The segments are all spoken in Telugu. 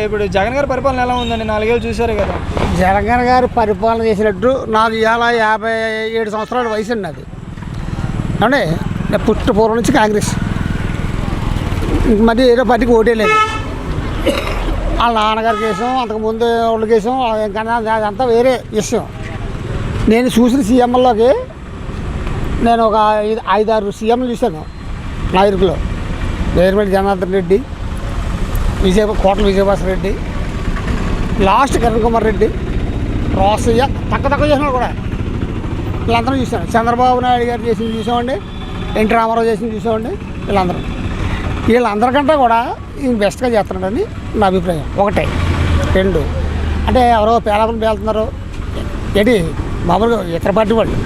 ఇప్పుడు జగన్ గారి పరిపాలన ఎలా ఉందండి? 4 ఏళ్ళు చూశారు కదా. జగన్ గారు పరిపాలన చేసినట్టు నాకు ఇవాళ 57 సంవత్సరాల వయసు అండి. అది అంటే నేను పుట్టిన పూర్వం నుంచి కాంగ్రెస్, మరి ఏదో పార్టీకి ఓటే లేదు. వాళ్ళ నాన్నగారి కేసం, అంతకుముందు వాళ్ళ కేసం, అదంతా వేరే విషయం. నేను చూసిన సీఎంలోకి నేను ఒక 5-6 సీఎంలు చూశాను. నాయకులు నేర్మల్లి జనార్దన్ రెడ్డి, కోట్ల విజయభాస్కర్ రెడ్డి, లాస్ట్ కిరణ్ కుమార్ రెడ్డి, రోసయ్య తక్కువ చేసినాడు కూడా. వీళ్ళందరూ చూశాను. చంద్రబాబు నాయుడు గారు చేసింది చూసామండి, ఎన్టీ రామారావు చేసింది చూసామండి. వీళ్ళందరికంటే కూడా ఈయన బెస్ట్గా చేస్తున్నాడని నా అభిప్రాయం. 1, 2 అంటే ఎవరో పేలాపలు పేలుతున్నారు ఏంటి మామూలుగా ఇతర పార్టీ వాళ్ళు.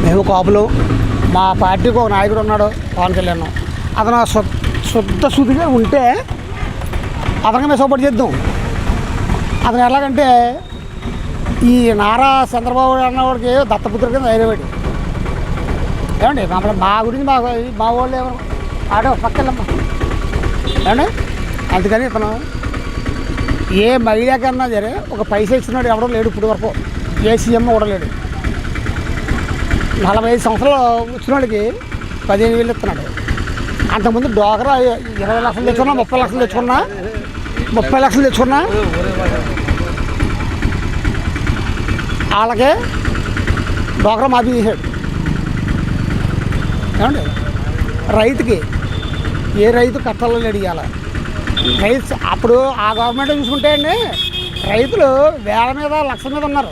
మేము కాపులు, మా పార్టీకి ఒక నాయకుడు ఉన్నాడు పవన్ కళ్యాణ్. అతను శుద్ధ శుద్ధిగా ఉంటే అతనికి మేము సపోర్ట్ చేద్దాం. అతను ఎలాగంటే ఈ నారా చంద్రబాబు అన్నవాడికి దత్తపుత్రుడి కింద ధైర్యపడి ఏమండి మమ్మల్ని మా గురించి మా వాళ్ళు ఏమో ఆడో పక్కనమ్మా ఏమండి. అందుకని ఇతను ఏ మహిళ కన్నా సరే ఒక పైసా ఇచ్చినాడు ఎవడో లేడు ఇప్పుడు వరకు. ఏ సీఎం కూడా లేడు. 45 సంవత్సరాలు వచ్చిన వాడికి 15,000 ఇస్తున్నాడు. అంతకుముందు డోకరా 20 లక్షలు తెచ్చుకున్నా, 30 లక్షలు తెచ్చుకున్నా, 30 లక్షలు తెచ్చుకున్నా వాళ్ళకే డోకరా మాఫీ చేశాడు. ఏమండి రైతుకి ఏ రైతు కట్టాలని లేడు ఇవాళ. రైతు అప్పుడు ఆ గవర్నమెంట్ చూసుకుంటే అండి రైతులు వేల మీద లక్షల మీద ఉన్నారు.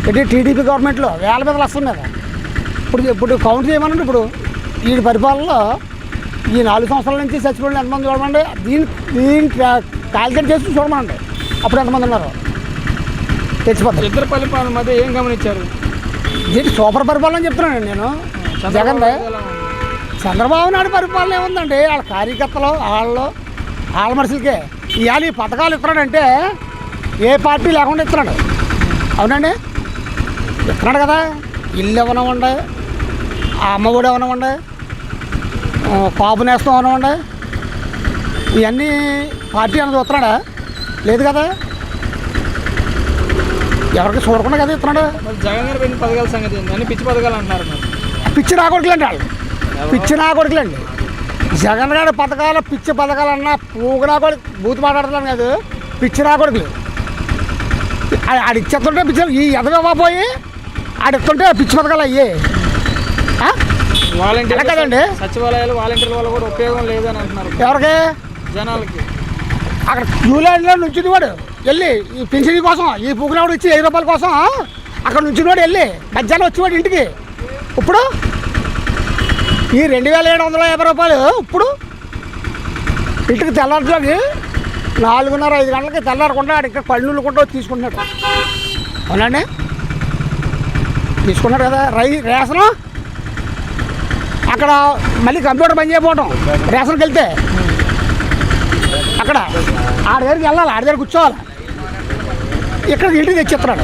అంటే టీడీపీ గవర్నమెంట్లో వేల మీద లక్షల మీద. ఇప్పుడు కౌంట్ చేయమనండి. ఇప్పుడు ఈ పరిపాలనలో ఈ 4 సంవత్సరాల నుంచి చచ్చిపోయిన ఎంతమంది చూడమండి. దీన్ని క్యాల్కులేట్ చేసి చూడమనండి అప్పుడు ఎంతమంది ఉన్నారు తెచ్చిపోతారు. ఇద్దరు పరిపాలన మధ్య ఏం గమనించారు? దీనికి సూపర్ పరిపాలన అని చెప్తున్నానండి నేను. జగన్ చంద్రబాబు నాయుడు పరిపాలన ఏముందండి, వాళ్ళ కార్యకర్తలు వాళ్ళ మనుషులకే ఇవాళ ఈ పథకాలు ఇస్తున్నాడంటే ఏ పార్టీ లేకుండా ఇస్తున్నాడు. అవునండి ఇస్తున్నాడు కదా. ఇల్లు ఇవ్వనివ్వండి, ఆ అమ్మఒడి ఇవ్వనివ్వండి, కాపు నేస్తం ఇవ్వనివ్వండి, ఇవన్నీ పార్టీ అన్నది చూస్తున్నాడా? లేదు కదా. ఎవరికి చూడకుండా కదా ఇస్తున్నాడు. జగన్ గారు పెట్టిన పథకాల సంగతి అన్ని పిచ్చి పథకాలు అంటున్నారు. పిచ్చి నాకొడుకులండి వాళ్ళు, పిచ్చి నాకొడుకులండి. జగన్ గారి పథకాలు పిచ్చి పథకాలు అన్నా పూగు నాకొడుకు బూతు మాట్లాడుతున్నాను కాదు, పిచ్చి నాకొడుకులు. ఆడిచ్చేస్తుంటే పిచ్చి ఈ ఎదగపోయి ఆడిస్తుంటే పిచ్చి పథకాలు అయ్యే వాలంటీర్ కదండి. సచివాలయాలు వాలంటీర్ల వల్ల కూడా ఉపయోగం లేదని అంటున్నారు. ఎవరికి? జనాలకి. అక్కడ క్యూలైన్లో నుంచింది వాడు వెళ్ళి ఈ పెన్షన్ కోసం, ఈ పూకులాడు ఇచ్చి 5 రూపాయల కోసం అక్కడ నుంచి వాడు వెళ్ళి మధ్యాహ్నం వచ్చేవాడు ఇంటికి. ఇప్పుడు ఈ 2,750 రూపాయలు ఇప్పుడు ఇంటికి తెల్లారుజాకి 4:30-5 గంటలకి తెల్లారకుండా ఇక్కడ పళ్ళుళ్ళు కూడా తీసుకుంటున్నాడు. అవునండి తీసుకున్నాడు కదా. రేషను అక్కడ మళ్ళీ కంప్యూటర్ పని చేయకపోవటం. రేషన్కి వెళ్తే అక్కడ ఆడి దగ్గరికి వెళ్ళాలి, ఆడి దగ్గర కూర్చోవాలి. ఇక్కడ ఇంటికి తెచ్చిస్తున్నాడు.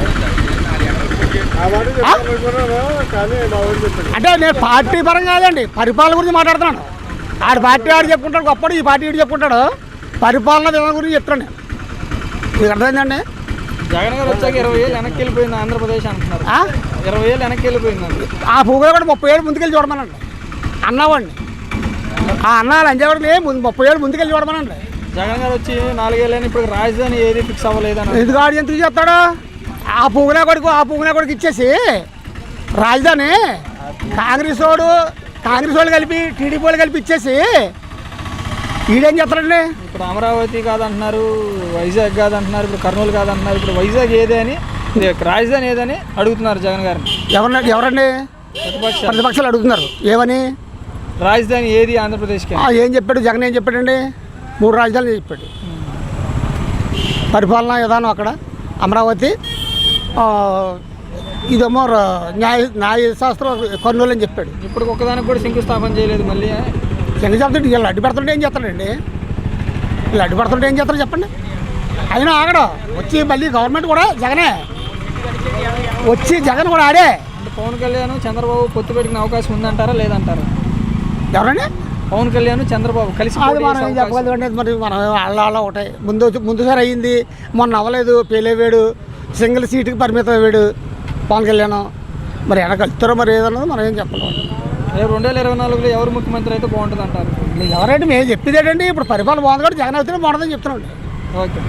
అంటే నేను పార్టీ పరంగా కాదండి, పరిపాలన గురించి మాట్లాడుతున్నాను. ఆడి పార్టీ ఆడు చెప్పుకుంటాడు గొప్పడు, ఈ పార్టీ ఇటు చెప్పుకుంటాడు. పరిపాలన విధానం గురించి చెప్తాను నేను. ఇది అర్థమైందండి. జగన్ గారు వచ్చాక 20 ఏళ్ళు వెనక్కి వెళ్ళిపోయింది ఆంధ్రప్రదేశ్ అంటున్నారు. 20 ఏళ్ళు వెనక్కి వెళ్ళిపోయిందండి. ఆ పూగులో కూడా 30 ఏళ్ళు ముందుకెళ్ళి చూడమనండి అన్నవాడిని. ఆ అన్నాలు అంజేవాడిని 30 ఏళ్ళు ముందుకెళ్ళి చూడమనండి. జగన్ గారు వచ్చి 4 ఏళ్ళని ఇప్పుడు రాజధాని ఏది ఫిక్స్ అవ్వలేదని ఎందుకు ఆడు ఎందుకు చెప్తాడు? ఆ పూగునే కొడుకు ఇచ్చేసి రాజధాని కాంగ్రెస్ వాళ్ళు కలిపి టీడీపీ వాళ్ళు కలిపి ఇచ్చేసి ఈడేం చెప్తాడండి? ఇప్పుడు అమరావతి కాదంటున్నారు, వైజాగ్ కాదంటున్నారు, ఇప్పుడు కర్నూలు కాదంటున్నారు. ఇప్పుడు వైజాగ్ ఏదని రాజధాని ఏదని అడుగుతున్నారు జగన్ గారిని. ఎవరండి? ప్రతిపక్షాలు అడుగుతున్నారు. ఏమని? రాజధాని ఏది ఆంధ్రప్రదేశ్కి ఏం చెప్పాడు జగన్? ఏం చెప్పాడండి? 3 రాజధానులు చెప్పాడు. పరిపాలనా విధానం అక్కడ అమరావతి, ఇదేమో న్యాయశాస్త్రం కర్నూలు అని చెప్పాడు. ఇప్పుడు ఒక్కదానికి కూడా శంకుస్థాపన చేయలేదు. మళ్ళీ శంకుస్థాపన వీళ్ళు అడ్డు పెడుతుంటే ఏం చేస్తాడండి? వీళ్ళు అడ్డు పెడుతుంటే ఏం చేస్తారు చెప్పండి? అయినా ఆగడు. వచ్చి మళ్ళీ గవర్నమెంట్ కూడా జగనే వచ్చి జగన్ కూడా ఆడే. పవన్ కళ్యాణ్ చంద్రబాబు పొత్తు పెట్టిన అవకాశం ఉందంటారా లేదంటారా? ఎవరండి? పవన్ కళ్యాణ్ చంద్రబాబు కలిసి అది పోటీ మనం చేసే ఏం అవకాశం. చెప్పగలం అంటే మరి మనం వాళ్ళ ఒకటాయి ముందుసారి అయ్యింది, మొన్న అవ్వలేదు, పేలేవాడు, సింగిల్ సీటుకి పరిమితం అయ్యాడు పవన్ కళ్యాణ్. మరి ఎలా కలుస్తారో మరి ఏదన్నది మనం ఏం చెప్పలేము. 2024లో ఎవరు ముఖ్యమంత్రి అయితే బాగుంటుంది అంటారు? ఎవరంటే మేము చెప్పేది ఏంటంటే ఇప్పుడు పరిపాలన బాగుంది కాబట్టి జగన్ అవుతేనే బాగుంటుందని చెప్తున్నాండి. ఓకే.